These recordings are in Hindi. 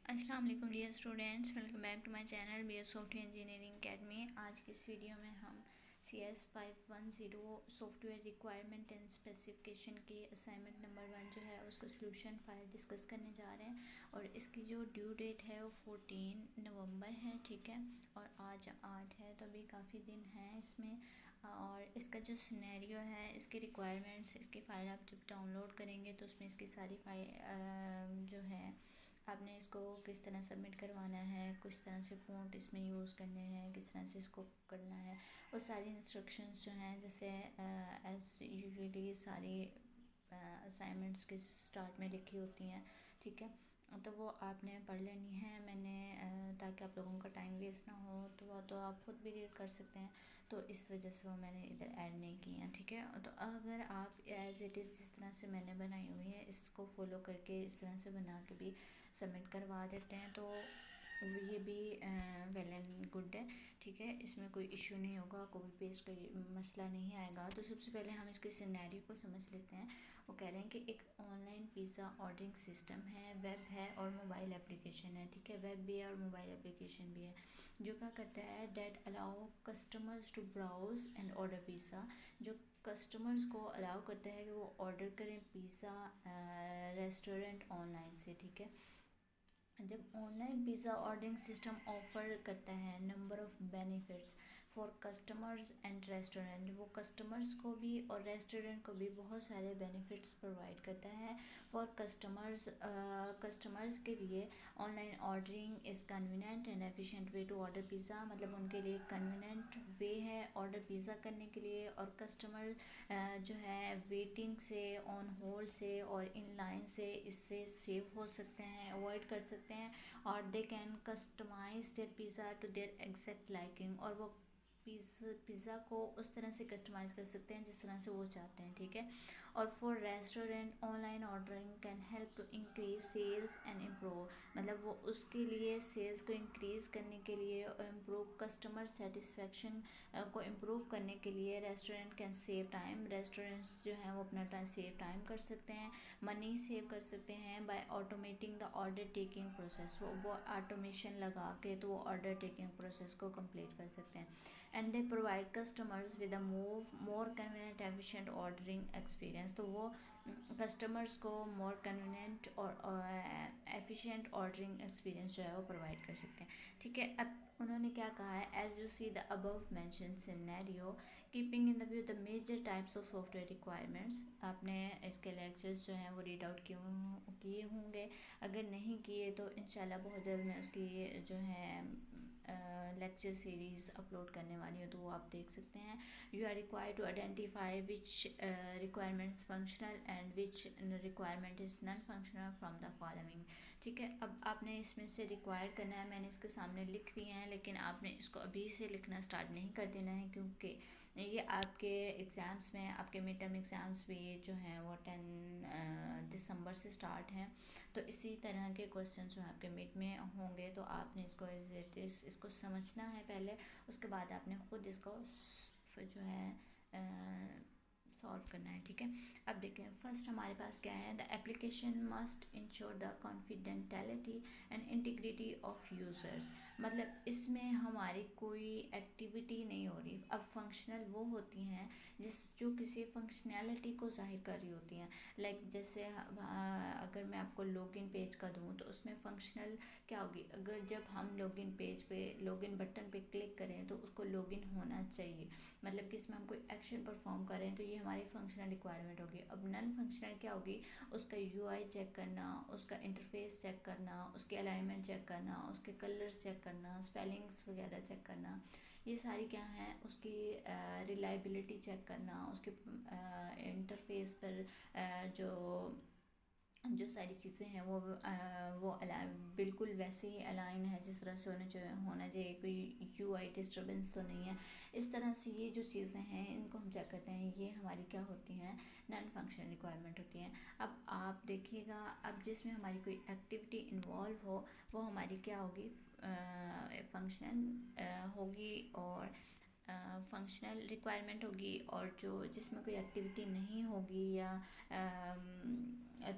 अस्सलाम वालेकुम dear students, welcome back to my channel BS software engineering academy. आज की इस वीडियो में हम CS 510 software requirement and specification के असाइनमेंट नंबर 1 जो है उसका सोल्यूशन फाइल डिस्कस करने जा रहे हैं। और इसकी जो ड्यू डेट है वो 14 नवंबर है, ठीक है। और आज 8 है, तो अभी काफ़ी दिन हैं इसमें। और इसका जो सिनेरियो है, इसकी रिक्वायरमेंट्स, इसकी फ़ाइल आप जब डाउनलोड करेंगे तो उसमें इसकी सारी फाइल जो है आपने इसको किस तरह सबमिट करवाना है, किस तरह से फ़ॉन्ट इसमें यूज़ करने हैं, किस तरह से इसको करना है, वो सारी इंस्ट्रक्शंस जो हैं जैसे एज़ यूजुअली सारी असाइनमेंट्स के स्टार्ट में लिखी होती हैं, ठीक है। तो वो आपने पढ़ लेनी है। मैंने ताकि आप लोगों का टाइम वेस्ट ना हो तो वो तो आप खुद भी रीड कर सकते हैं, तो इस वजह से वो मैंने इधर ऐड नहीं की हैं, ठीक है। तो अगर आप एज़ इट इज़ जिस तरह से मैंने बनाई हुई है इसको फॉलो करके इस तरह से बना के भी सबमिट करवा देते हैं तो ये भी वेल एंड गुड है, ठीक है। इसमें कोई इशू नहीं होगा, कॉपी पेस्ट का मसला नहीं आएगा। तो सबसे पहले हम इसके सिनेरियो को समझ लेते हैं। वो कह रहे हैं कि एक ऑनलाइन पिज़्ज़ा ऑर्डरिंग सिस्टम है, वेब है और मोबाइल एप्लीकेशन है, ठीक है। वेब भी है और मोबाइल एप्लीकेशन भी है, जो क्या करता है that allow customers to browse and order pizza, जो कस्टमर्स को अलाउ करता है कि वो ऑर्डर करें पिज़्ज़ा रेस्टोरेंट ऑनलाइन से, ठीक है। जब online pizza ordering system offer करता है number of benefits for customers and restaurant, वो कस्टमर्स को भी और रेस्टोरेंट को भी बहुत सारे बेनिफिट्स प्रोवाइड करता है। फॉर कस्टमर्स के लिए online ordering is convenient and efficient way to order pizza, मतलब उनके लिए कन्वीनियंट वे है ऑर्डर पिज़्ज़ा करने के लिए। और कस्टमर जो है वेटिंग से, ऑन होल्ड से और इन लाइन से इससे सेव हो सकते हैं, अवॉइड कर सकते हैं। और they can customize their pizza to their exact liking, और वो पिज़्ज़ा को उस तरह से कस्टमाइज़ कर सकते हैं जिस तरह से वो चाहते हैं, ठीक है। और for restaurant online ordering can help to increase sales and improve, मतलब वो उसके लिए सेल्स को इंक्रीज़ करने के लिए और इम्प्रूव कस्टमर सेटिस्फेक्शन को इम्प्रूव करने के लिए restaurant can save time, restaurants जो हैं वो अपना टाइम सेव टाइम कर सकते हैं, मनी सेव कर सकते हैं by automating the order taking process, वो ऑटोमेशन लगा के तो वो ऑर्डर टेकिंग प्रोसेस को कंप्लीट कर सकते हैं। And they provide customers with a more convenient efficient ordering experience, तो वो कस्टमर्स को मोर कन्वीनियंट और एफिशिएंट ऑर्डरिंग एक्सपीरियंस जो है वो प्रोवाइड कर सकते हैं, ठीक है। अब उन्होंने क्या कहा है, as you see the above mention scenario keeping in the view the major types of software requirements, आपने इसके लेक्चर्स जो हैं वो रीड आउट किए होंगे, अगर नहीं किए तो इंशाल्लाह बहुत जल्द मैं उसकी जो है लेक्चर सीरीज़ अपलोड करने वाली हूँ, तो वो आप देख सकते हैं। You are required to identify which requirements functional and which requirement is non functional from the following, ठीक है। अब आपने इसमें से रिक्वायर करना है, मैंने इसके सामने लिख दिए हैं, लेकिन आपने इसको अभी से लिखना स्टार्ट नहीं कर देना है, क्योंकि ये आपके एग्ज़ाम्स में, आपके मिड टर्म एग्ज़ाम्स भी जो हैं वो 10 दिसंबर से स्टार्ट हैं। तो इसी तरह के क्वेश्चन जो आपके मिड में होंगे, तो आपने इसको एज इट इज़ इसको समझना है पहले, उसके बाद आपने ख़ुद इसको जो है सॉल्व करना है, ठीक है। अब देखें, फर्स्ट हमारे पास क्या है, the application must ensure the confidentiality and integrity of users, मतलब इसमें हमारी कोई एक्टिविटी नहीं हो रही। अब फंक्शनल वो होती हैं जो किसी फंक्शनैलिटी को जाहिर कर रही होती हैं, लाइक जैसे अगर मैं आपको लॉगिन पेज का दूँ तो उसमें फंक्शनल क्या होगी, अगर जब हम लॉगिन पेज पे लॉगिन बटन पे क्लिक करें तो उसको लॉगिन होना चाहिए, मतलब कि इसमें हम कोई एक्शन परफॉर्म करें, तो ये हमारी फंक्शनल रिक्वायरमेंट होगी। अब नॉन फंक्शनल क्या होगी, उसका यूआई चेक करना, उसका इंटरफेस चेक करना, उसके अलाइनमेंट चेक करना, उसके कलर्स चेक करना, स्पेलिंग्स वगैरह चेक करना, ये सारी क्या हैं, उसकी रिलायबिलिटी चेक करना, उसके इंटरफेस पर जो सारी चीज़ें हैं वो बिल्कुल वैसे ही अलाइन है जिस तरह से होना चाहिए, कोई यूआई डिस्टर्बेंस तो नहीं है। इस तरह से ये जो चीज़ें हैं इनको हम चेक करते हैं, ये हमारी क्या होती हैं, नॉन फंक्शनल रिक्वायरमेंट होती हैं। अब आप देखिएगा, अब जिसमें हमारी कोई एक्टिविटी इन्वॉल्व हो वो हमारी क्या होगी, फंक्शनल होगी और फंक्शनल रिक्वायरमेंट होगी। और जो जिसमें कोई एक्टिविटी नहीं होगी या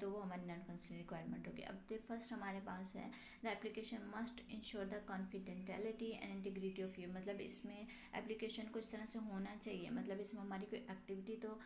तो वो हमारी नॉन फंक्शनल रिक्वायरमेंट होगी। अब फर्स्ट हमारे पास है the application must ensure the confidentiality and integrity of you, मतलब इसमें एप्लीकेशन को इस तरह से होना चाहिए, मतलब इसमें हमारी कोई एक्टिविटी तो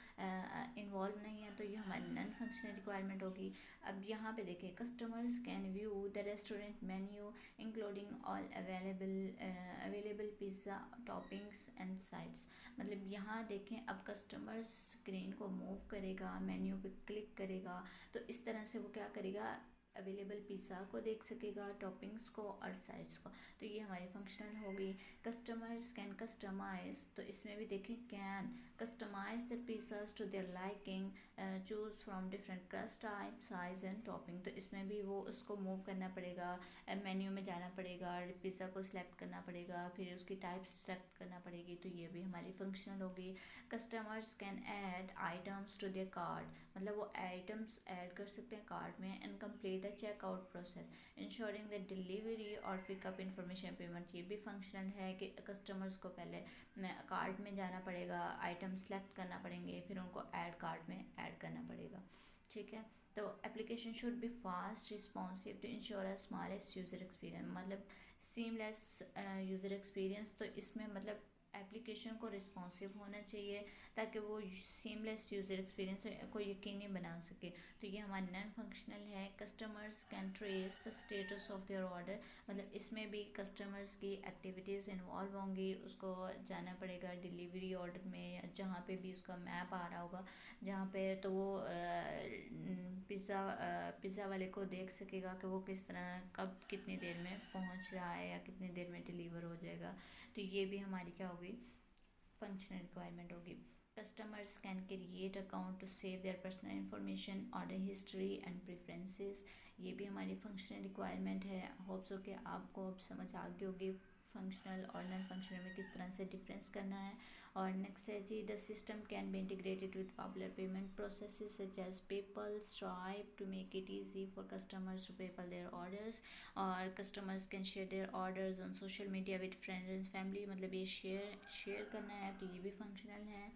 इन्वॉल्व नहीं है, तो ये हमारी नॉन फंक्शनल रिक्वायरमेंट होगी। अब यहाँ पे देखिए customers can view the restaurant menu including all available pizza toppings and sides, मतलब यहाँ देखें अब कस्टमर स्क्रीन को मूव करेगा, मेन्यू पे क्लिक करेगा, तो इस तरह से वो क्या करेगा, अवेलेबल पिज़्ज़ा को देख सकेगा, टॉपिंग्स को और साइड्स को, तो ये हमारी फंक्शनल होगी। कस्टमर्स कैन कस्टमाइज, तो इसमें भी देखें can customize the pizzas to their liking, choose from different crust type size and topping, तो इसमें भी वो उसको मूव करना पड़ेगा, मेन्यू में जाना पड़ेगा, पिज़्ज़ा को सिलेक्ट करना पड़ेगा, फिर उसकी टाइप सेलेक्ट करना पड़ेगी, तो ये भी हमारी फंक्शनल होगी। Customers can add items to their cart, मतलब वो आइटम्स ऐड कर सकते हैं कार्ड में, and complete the checkout process ensuring the delivery और पिकअप इंफॉर्मेशन पेमेंट, ये भी फंक्शनल है कि कस्टमर्स को पहले कार्ड में जाना पड़ेगा, आइटम सेलेक्ट करना पड़ेंगे, फिर उनको ऐड कार्ड में ऐड करना पड़ेगा, ठीक है। तो application should be fast responsive to ensure a seamless user experience, मतलब सीमलेस यूज़र एक्सपीरियंस, तो इसमें मतलब एप्लीकेशन को रिस्पॉन्सिव होना चाहिए ताकि वो सीमलेस यूज़र एक्सपीरियंस को यकीनी बना सके, तो ये हमारी नॉन फंक्शनल है। Customers can trace the status of their order, मतलब इसमें भी कस्टमर्स की एक्टिविटीज़ इन्वॉल्व होंगी, उसको जाना पड़ेगा डिलीवरी ऑर्डर में, जहाँ पे भी उसका मैप आ रहा होगा जहाँ पे, तो वो पिज़्ज़ा वाले को देख सकेगा कि वो किस तरह कब कितनी देर में पहुँच रहा है या कितनी देर में डिलीवर हो जाएगा, तो ये भी हमारी क्या होगी, फंक्शनल रिक्वायरमेंट होगी। Customers can create account to save their personal information, order history and preferences, ये भी हमारी फंक्शनल रिक्वायरमेंट है। होप सो कि आपको अब समझ आ गई होगी फंक्शनल और नॉन फंक्शनल में किस तरह से डिफरेंस करना है। और नेक्स्ट है G, the system can be integrated with popular payment processes such as PayPal, Stripe to make it easy for customers to PayPal their orders, और customers can share their orders on social media with friends and family, मतलब ये शेयर करना है, तो ये भी फंक्शनल है।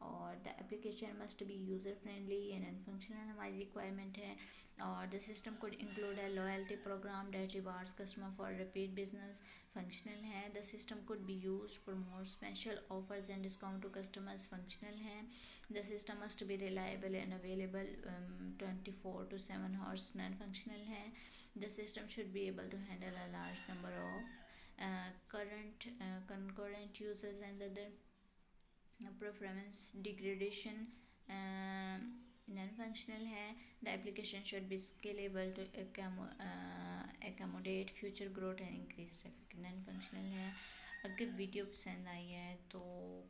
और the application must be user friendly and unfunctional हमारी रिक्वायरमेंट है। और the system could include a loyalty program that rewards customer for repeat business, functional है। The system could be used for more special offers and discount to customers, functional है। The system must be reliable and available 24/7 hours, non functional है। The system should be able to handle a large number of concurrent users and other performance degradation, non functional है। The application should be scalable to accommodate future growth and increase traffic, non functional है। अगर वीडियो पसंद आई है तो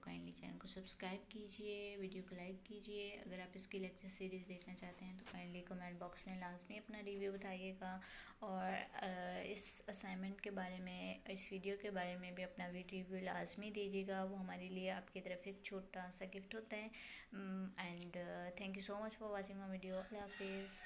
काइंडली चैनल को सब्सक्राइब कीजिए, वीडियो को लाइक कीजिए। अगर आप इसकी लेक्चर सीरीज़ देखना चाहते हैं तो काइंडली कमेंट बॉक्स में लाजमी अपना रिव्यू बताइएगा, और इस असाइनमेंट के बारे में, इस वीडियो के बारे में भी अपना रिव्यू लाजमी दीजिएगा, वो हमारे लिए आपकी तरफ एक छोटा सा गिफ्ट होता है। And thank you so much for watching my video. अल्लाह हाफिज़।